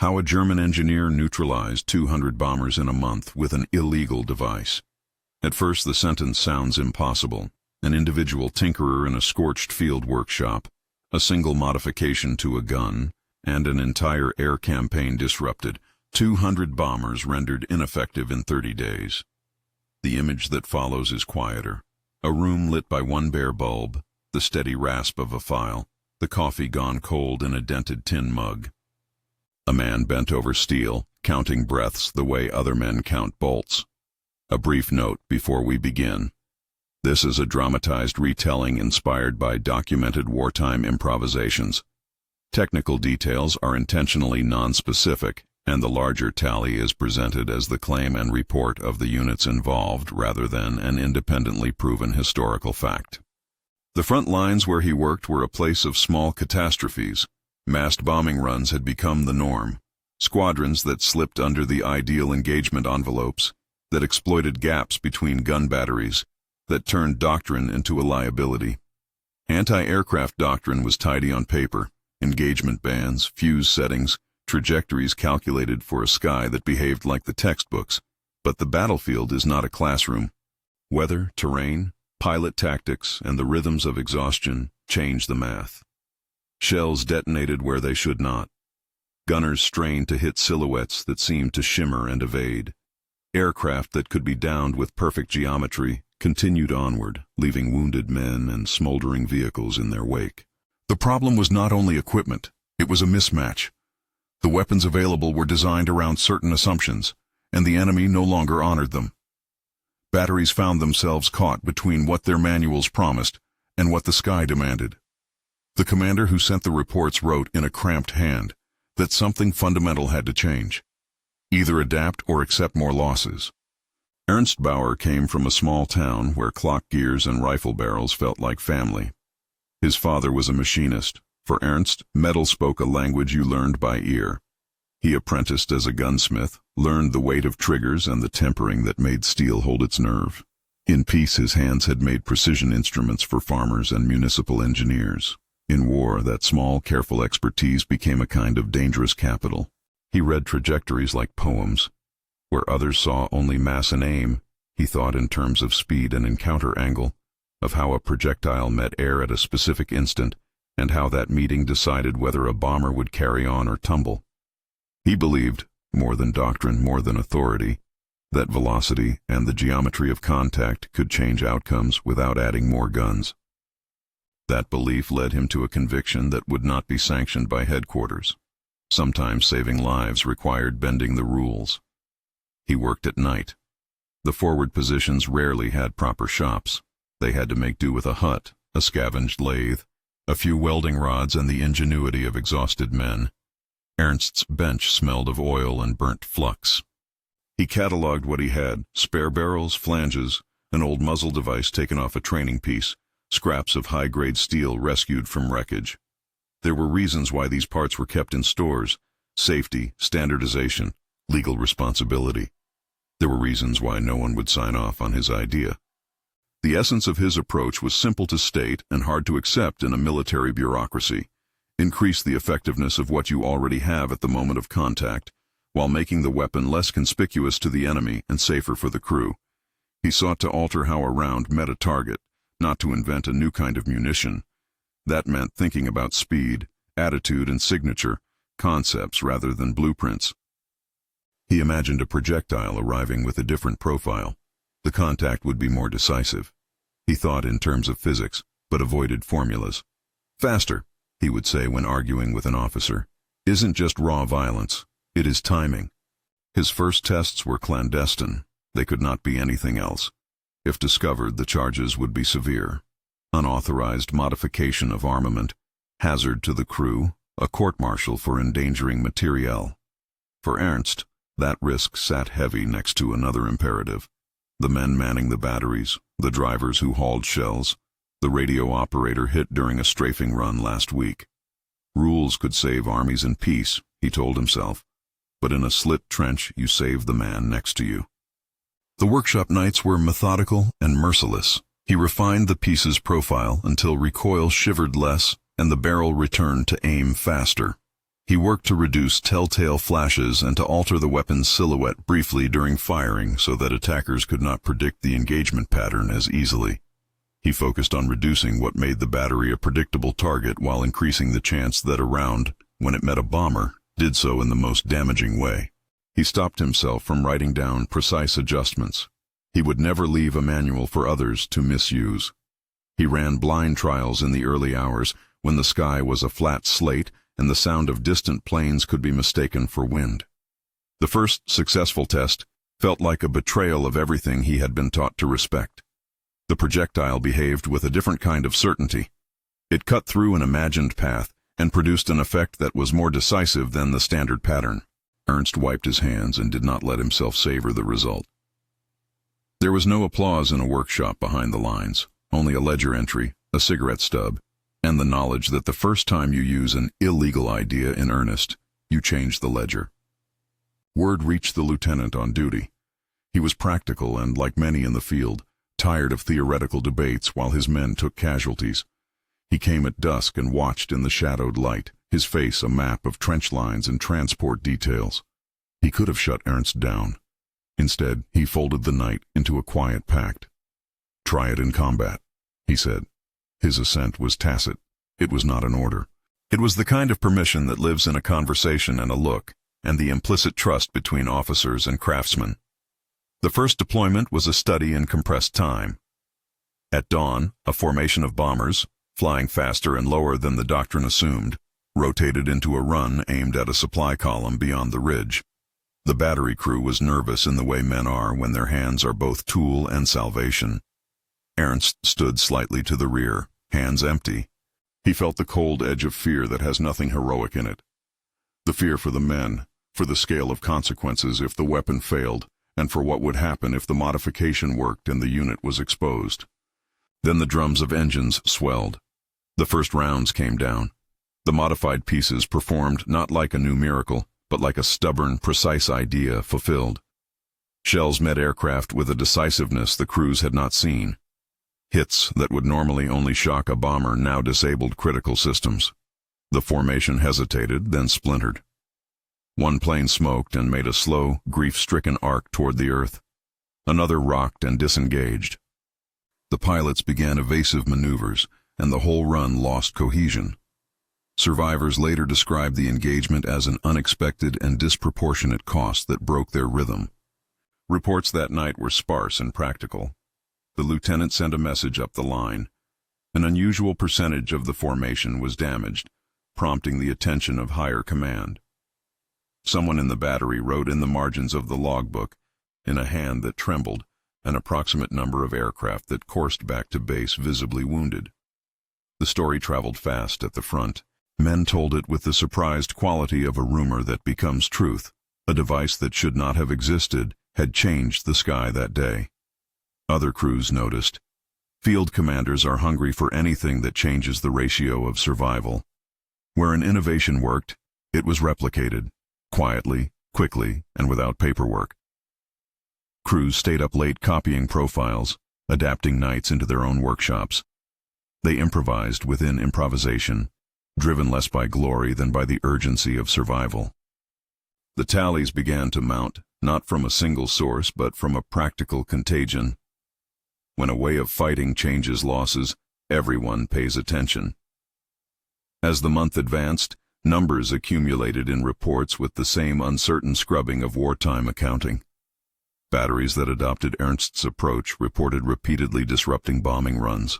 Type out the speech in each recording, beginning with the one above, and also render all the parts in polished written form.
How a German engineer neutralized 200 bombers in a month with an illegal device. At first the sentence sounds impossible. An individual tinkerer in a scorched field workshop, a single modification to a gun, and an entire air campaign disrupted, 200 bombers rendered ineffective in 30 days. The image that follows is quieter. A room lit by one bare bulb, the steady rasp of a file, the coffee gone cold in a dented tin mug. A man bent over steel, counting breaths the way other men count bolts. A brief note before we begin. This is a dramatized retelling inspired by documented wartime improvisations. Technical details are intentionally non-specific, and the larger tally is presented as the claim and report of the units involved rather than an independently proven historical fact. The front lines where he worked were a place of small catastrophes. Massed bombing runs had become the norm. Squadrons that slipped under the ideal engagement envelopes, that exploited gaps between gun batteries, that turned doctrine into a liability. Anti-aircraft doctrine was tidy on paper. Engagement bands, fuse settings, trajectories calculated for a sky that behaved like the textbooks. But the battlefield is not a classroom. Weather, terrain, pilot tactics, and the rhythms of exhaustion change the math. Shells detonated where they should not. Gunners strained to hit silhouettes that seemed to shimmer and evade. Aircraft that could be downed with perfect geometry continued onward, leaving wounded men and smoldering vehicles in their wake. The problem was not only equipment, it was a mismatch. The weapons available were designed around certain assumptions, and the enemy no longer honored them. Batteries found themselves caught between what their manuals promised and what the sky demanded. The commander who sent the reports wrote in a cramped hand that something fundamental had to change. Either adapt or accept more losses. Ernst Bauer came from a small town where clock gears and rifle barrels felt like family. His father was a machinist. For Ernst, metal spoke a language you learned by ear. He apprenticed as a gunsmith, learned the weight of triggers and the tempering that made steel hold its nerve. In peace, his hands had made precision instruments for farmers and municipal engineers. In war, that small, careful expertise became a kind of dangerous capital. He read trajectories like poems. Where others saw only mass and aim, he thought in terms of speed and encounter angle, of how a projectile met air at a specific instant, and how that meeting decided whether a bomber would carry on or tumble. He believed, more than doctrine, more than authority, that velocity and the geometry of contact could change outcomes without adding more guns. That belief led him to a conviction that would not be sanctioned by headquarters. Sometimes saving lives required bending the rules. He worked at night. The forward positions rarely had proper shops. They had to make do with a hut, a scavenged lathe, a few welding rods, and the ingenuity of exhausted men. Ernst's bench smelled of oil and burnt flux. He catalogued what he had: spare barrels, flanges, an old muzzle device taken off a training piece, scraps of high-grade steel rescued from wreckage. There were reasons why these parts were kept in stores: safety, standardization, legal responsibility. There were reasons why no one would sign off on his idea. The essence of his approach was simple to state and hard to accept in a military bureaucracy. Increase the effectiveness of what you already have at the moment of contact, while making the weapon less conspicuous to the enemy and safer for the crew. He sought to alter how a round met a target, not to invent a new kind of munition. That meant thinking about speed, attitude, and signature, concepts rather than blueprints. He imagined a projectile arriving with a different profile. The contact would be more decisive. He thought in terms of physics, but avoided formulas. Faster, he would say when arguing with an officer, isn't just raw violence, it is timing. His first tests were clandestine. They could not be anything else. If discovered, the charges would be severe. Unauthorized modification of armament, hazard to the crew, a court-martial for endangering materiel. For Ernst, that risk sat heavy next to another imperative: the men manning the batteries, the drivers who hauled shells, the radio operator hit during a strafing run last week. Rules could save armies in peace, he told himself, but in a slit trench you save the man next to you. The workshop nights were methodical and merciless. He refined the piece's profile until recoil shivered less and the barrel returned to aim faster. He worked to reduce telltale flashes and to alter the weapon's silhouette briefly during firing so that attackers could not predict the engagement pattern as easily. He focused on reducing what made the battery a predictable target while increasing the chance that a round, when it met a bomber, did so in the most damaging way. He stopped himself from writing down precise adjustments. He would never leave a manual for others to misuse. He ran blind trials in the early hours when the sky was a flat slate and the sound of distant planes could be mistaken for wind. The first successful test felt like a betrayal of everything he had been taught to respect. The projectile behaved with a different kind of certainty. It cut through an imagined path and produced an effect that was more decisive than the standard pattern. Ernst wiped his hands and did not let himself savor the result. There was no applause in a workshop behind the lines, only a ledger entry, a cigarette stub, and the knowledge that the first time you use an illegal idea in earnest, you change the ledger. Word reached the lieutenant on duty. He was practical and, like many in the field, tired of theoretical debates while his men took casualties. He came at dusk and watched in the shadowed light, his face a map of trench lines and transport details. He could have shut Ernst down. Instead, he folded the night into a quiet pact. "Try it in combat," he said. His assent was tacit. It was not an order. It was the kind of permission that lives in a conversation and a look, and the implicit trust between officers and craftsmen. The first deployment was a study in compressed time. At dawn, a formation of bombers, flying faster and lower than the doctrine assumed, rotated into a run aimed at a supply column beyond the ridge. The battery crew was nervous in the way men are when their hands are both tool and salvation. Ernst stood slightly to the rear, hands empty. He felt the cold edge of fear that has nothing heroic in it. The fear for the men, for the scale of consequences if the weapon failed, and for what would happen if the modification worked and the unit was exposed. Then the drums of engines swelled. The first rounds came down. The modified pieces performed not like a new miracle, but like a stubborn, precise idea fulfilled. Shells met aircraft with a decisiveness the crews had not seen. Hits that would normally only shock a bomber now disabled critical systems. The formation hesitated, then splintered. One plane smoked and made a slow, grief-stricken arc toward the earth. Another rocked and disengaged. The pilots began evasive maneuvers, and the whole run lost cohesion. Survivors later described the engagement as an unexpected and disproportionate cost that broke their rhythm. Reports that night were sparse and practical. The lieutenant sent a message up the line. An unusual percentage of the formation was damaged, prompting the attention of higher command. Someone in the battery wrote in the margins of the logbook, in a hand that trembled, an approximate number of aircraft that coursed back to base visibly wounded. The story traveled fast at the front. Men told it with the surprised quality of a rumor that becomes truth. A device that should not have existed had changed the sky that day. Other crews noticed. Field commanders are hungry for anything that changes the ratio of survival. Where an innovation worked, it was replicated, quietly, quickly, and without paperwork. Crews stayed up late copying profiles, adapting nights into their own workshops. They improvised within improvisation, driven less by glory than by the urgency of survival. The tallies began to mount, not from a single source but from a practical contagion. When a way of fighting changes losses, everyone pays attention. As the month advanced, numbers accumulated in reports with the same uncertain scrubbing of wartime accounting. Batteries that adopted Ernst's approach reported repeatedly disrupting bombing runs.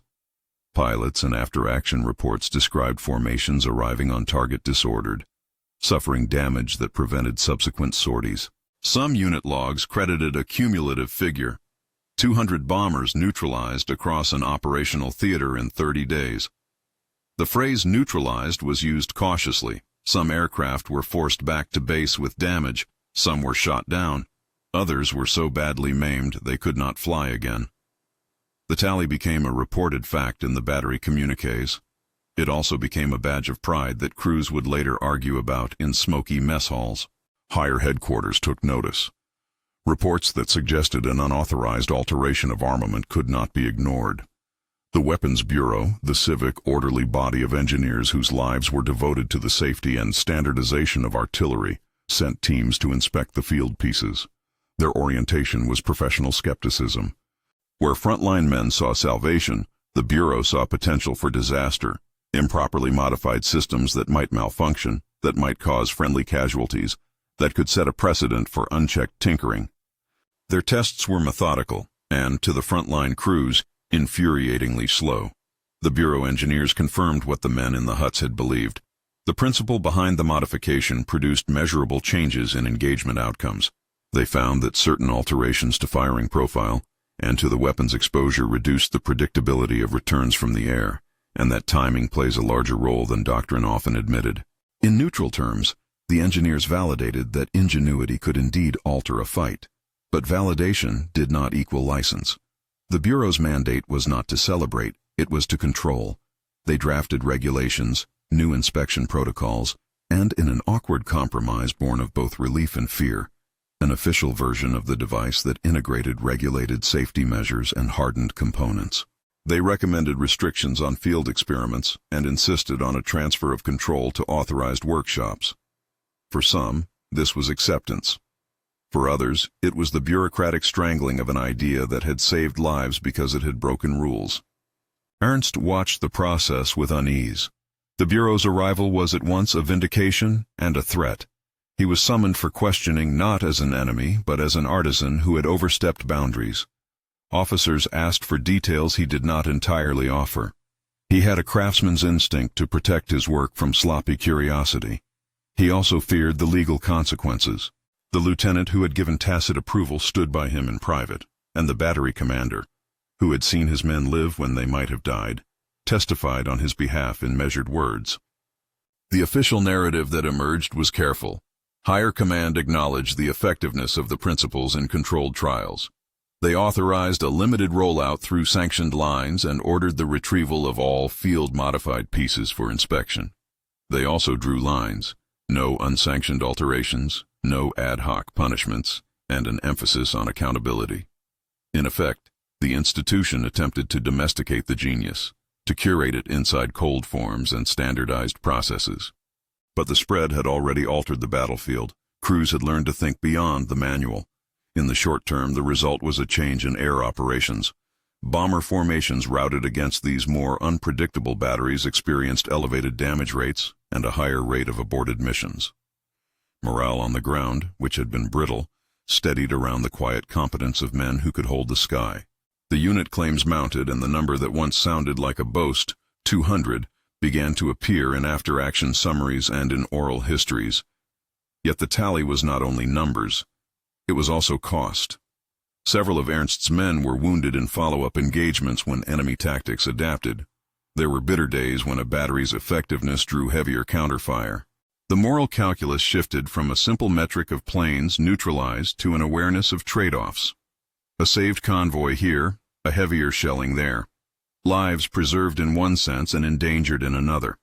Pilots and after-action reports described formations arriving on target disordered, suffering damage that prevented subsequent sorties. Some unit logs credited a cumulative figure: 200 bombers neutralized across an operational theater in 30 days. The phrase neutralized was used cautiously. Some aircraft were forced back to base with damage, some were shot down, others were so badly maimed they could not fly again. The tally became a reported fact in the battery communiques. It also became a badge of pride that crews would later argue about in smoky mess halls. Higher headquarters took notice. Reports that suggested an unauthorized alteration of armament could not be ignored. The Weapons Bureau, the civic, orderly body of engineers whose lives were devoted to the safety and standardization of artillery, sent teams to inspect the field pieces. Their orientation was professional skepticism. Where frontline men saw salvation, the Bureau saw potential for disaster, improperly modified systems that might malfunction, that might cause friendly casualties, that could set a precedent for unchecked tinkering. Their tests were methodical, and, to the frontline crews, infuriatingly slow. The Bureau engineers confirmed what the men in the huts had believed. The principle behind the modification produced measurable changes in engagement outcomes. They found that certain alterations to firing profile and to the weapon's exposure reduced the predictability of returns from the air, and that timing plays a larger role than doctrine often admitted. In neutral terms, the engineers validated that ingenuity could indeed alter a fight, but validation did not equal license. The Bureau's mandate was not to celebrate, it was to control. They drafted regulations, new inspection protocols, and in an awkward compromise born of both relief and fear, an official version of the device that integrated regulated safety measures and hardened components. They recommended restrictions on field experiments and insisted on a transfer of control to authorized workshops. For some, this was acceptance. For others, it was the bureaucratic strangling of an idea that had saved lives because it had broken rules. Ernst watched the process with unease. The Bureau's arrival was at once a vindication and a threat. He was summoned for questioning not as an enemy, but as an artisan who had overstepped boundaries. Officers asked for details he did not entirely offer. He had a craftsman's instinct to protect his work from sloppy curiosity. He also feared the legal consequences. The lieutenant who had given tacit approval stood by him in private, and the battery commander, who had seen his men live when they might have died, testified on his behalf in measured words. The official narrative that emerged was careful. Higher command acknowledged the effectiveness of the principles in controlled trials. They authorized a limited rollout through sanctioned lines and ordered the retrieval of all field-modified pieces for inspection. They also drew lines: no unsanctioned alterations, no ad hoc punishments, and an emphasis on accountability. In effect, the institution attempted to domesticate the genius, to curate it inside cold forms and standardized processes. But the spread had already altered the battlefield. Crews had learned to think beyond the manual. In the short term, the result was a change in air operations. Bomber formations routed against these more unpredictable batteries experienced elevated damage rates and a higher rate of aborted missions. Morale on the ground, which had been brittle, steadied around the quiet competence of men who could hold the sky. The unit claims mounted, and the number that once sounded like a boast, 200, began to appear in after-action summaries and in oral histories. Yet the tally was not only numbers, it was also cost. Several of Ernst's men were wounded in follow-up engagements when enemy tactics adapted. There were bitter days when a battery's effectiveness drew heavier counterfire. The moral calculus shifted from a simple metric of planes neutralized to an awareness of trade-offs. A saved convoy here, a heavier shelling there. Lives preserved in one sense and endangered in another.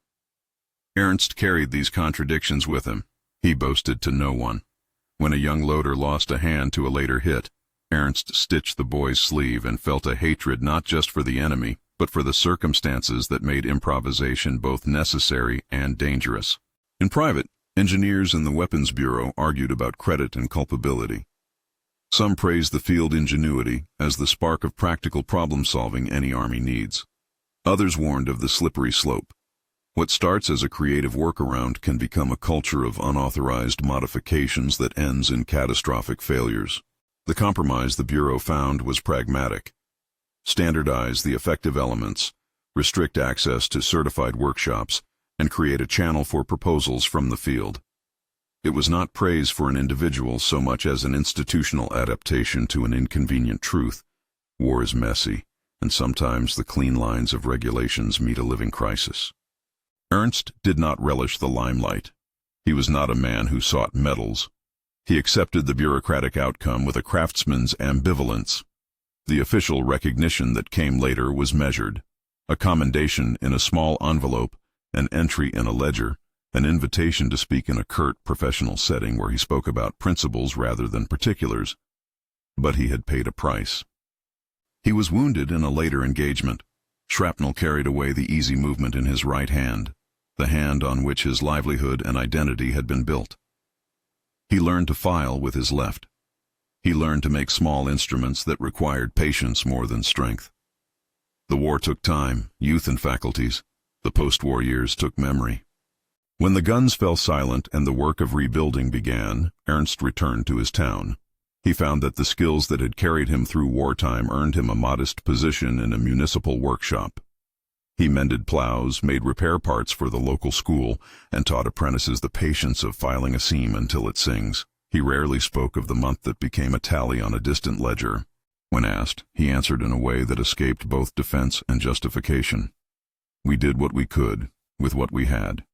Ernst carried these contradictions with him. He boasted to no one. When a young loader lost a hand to a later hit, Ernst stitched the boy's sleeve and felt a hatred not just for the enemy, but for the circumstances that made improvisation both necessary and dangerous. In private, engineers in the Weapons Bureau argued about credit and culpability. Some praised the field ingenuity as the spark of practical problem-solving any army needs. Others warned of the slippery slope. What starts as a creative workaround can become a culture of unauthorized modifications that ends in catastrophic failures. The compromise the Bureau found was pragmatic. Standardize the effective elements, restrict access to certified workshops, and create a channel for proposals from the field. It was not praise for an individual so much as an institutional adaptation to an inconvenient truth. War is messy, and sometimes the clean lines of regulations meet a living crisis. Ernst did not relish the limelight. He was not a man who sought medals. He accepted the bureaucratic outcome with a craftsman's ambivalence. The official recognition that came later was measured. A commendation in a small envelope, an entry in a ledger, an invitation to speak in a curt professional setting where he spoke about principles rather than particulars. But he had paid a price. He was wounded in a later engagement. Shrapnel carried away the easy movement in his right hand, the hand on which his livelihood and identity had been built. He learned to file with his left. He learned to make small instruments that required patience more than strength. The war took time, youth and faculties. The post-war years took memory. When the guns fell silent and the work of rebuilding began, Ernst returned to his town. He found that the skills that had carried him through wartime earned him a modest position in a municipal workshop. He mended plows, made repair parts for the local school, and taught apprentices the patience of filing a seam until it sings. He rarely spoke of the month that became a tally on a distant ledger. When asked, he answered in a way that escaped both defense and justification. We did what we could, with what we had.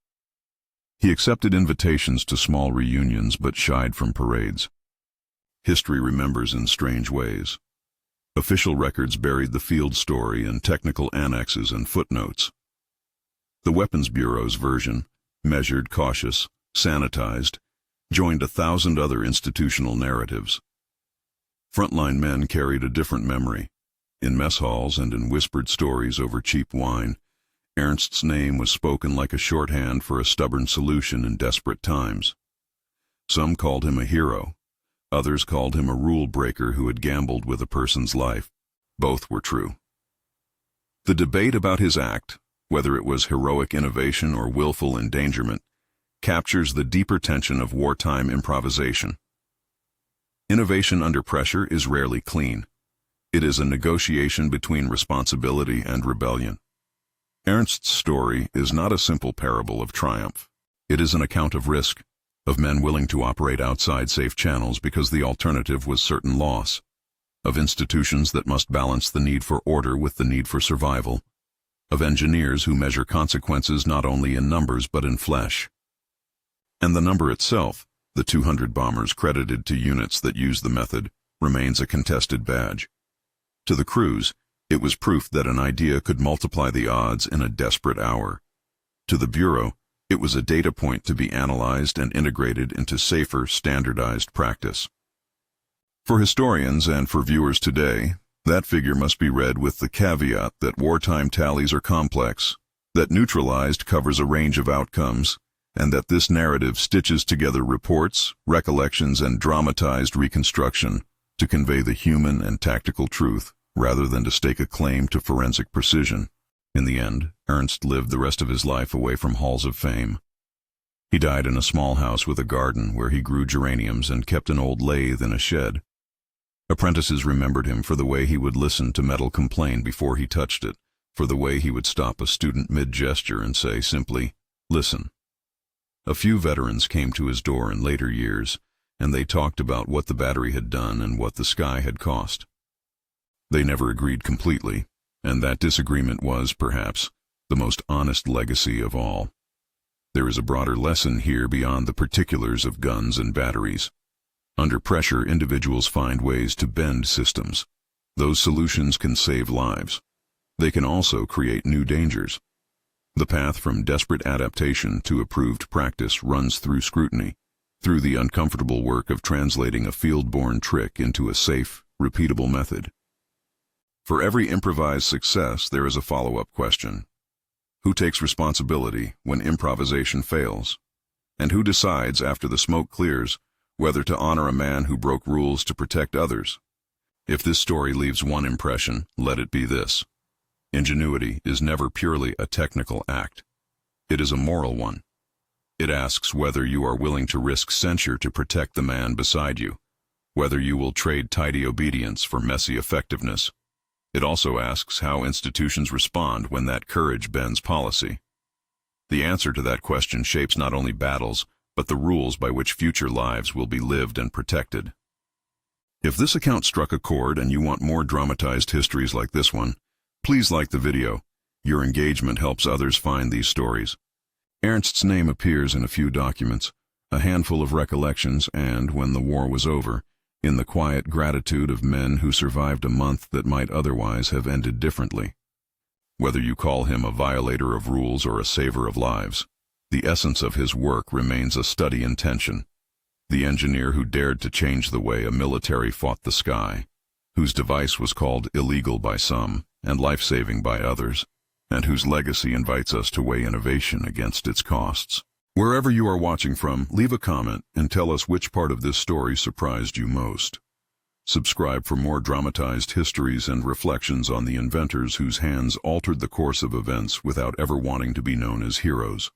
He accepted invitations to small reunions but shied from parades. History remembers in strange ways. Official records buried the field story in technical annexes and footnotes. The Weapons Bureau's version, measured, cautious, sanitized, joined 1,000 other institutional narratives. Frontline men carried a different memory. In mess halls and in whispered stories over cheap wine, Ernst's name was spoken like a shorthand for a stubborn solution in desperate times. Some called him a hero. Others called him a rule breaker who had gambled with a person's life. Both were true. The debate about his act, whether it was heroic innovation or willful endangerment, captures the deeper tension of wartime improvisation. Innovation under pressure is rarely clean. It is a negotiation between responsibility and rebellion. Ernst's story is not a simple parable of triumph. It is an account of risk, of men willing to operate outside safe channels because the alternative was certain loss, of institutions that must balance the need for order with the need for survival, of engineers who measure consequences not only in numbers but in flesh. And the number itself, the 200 bombers credited to units that used the method, remains a contested badge. To the crews, it was proof that an idea could multiply the odds in a desperate hour. To the Bureau, it was a data point to be analyzed and integrated into safer, standardized practice. For historians and for viewers today, that figure must be read with the caveat that wartime tallies are complex, that neutralized covers a range of outcomes, and that this narrative stitches together reports, recollections, and dramatized reconstruction to convey the human and tactical truth rather than to stake a claim to forensic precision. In the end, Ernst lived the rest of his life away from halls of fame. He died in a small house with a garden where he grew geraniums and kept an old lathe in a shed. Apprentices remembered him for the way he would listen to metal complain before he touched it, for the way he would stop a student mid-gesture and say simply, "Listen." A few veterans came to his door in later years, and they talked about what the battery had done and what the sky had cost. They never agreed completely, and that disagreement was, perhaps, the most honest legacy of all. There is a broader lesson here beyond the particulars of guns and batteries. Under pressure, individuals find ways to bend systems. Those solutions can save lives. They can also create new dangers. The path from desperate adaptation to approved practice runs through scrutiny, through the uncomfortable work of translating a field-born trick into a safe, repeatable method. For every improvised success, there is a follow-up question. Who takes responsibility when improvisation fails? And who decides after the smoke clears whether to honor a man who broke rules to protect others? If this story leaves one impression, let it be this. Ingenuity is never purely a technical act. It is a moral one. It asks whether you are willing to risk censure to protect the man beside you, whether you will trade tidy obedience for messy effectiveness. It also asks how institutions respond when that courage bends policy. The answer to that question shapes not only battles, but the rules by which future lives will be lived and protected. If this account struck a chord and you want more dramatized histories like this one, please like the video. Your engagement helps others find these stories. Ernst's name appears in a few documents, a handful of recollections, and, when the war was over, in the quiet gratitude of men who survived a month that might otherwise have ended differently. Whether you call him a violator of rules or a saver of lives, the essence of his work remains a study in tension. The engineer who dared to change the way a military fought the sky, whose device was called illegal by some and life-saving by others, and whose legacy invites us to weigh innovation against its costs. Wherever you are watching from, leave a comment and tell us which part of this story surprised you most. Subscribe for more dramatized histories and reflections on the inventors whose hands altered the course of events without ever wanting to be known as heroes.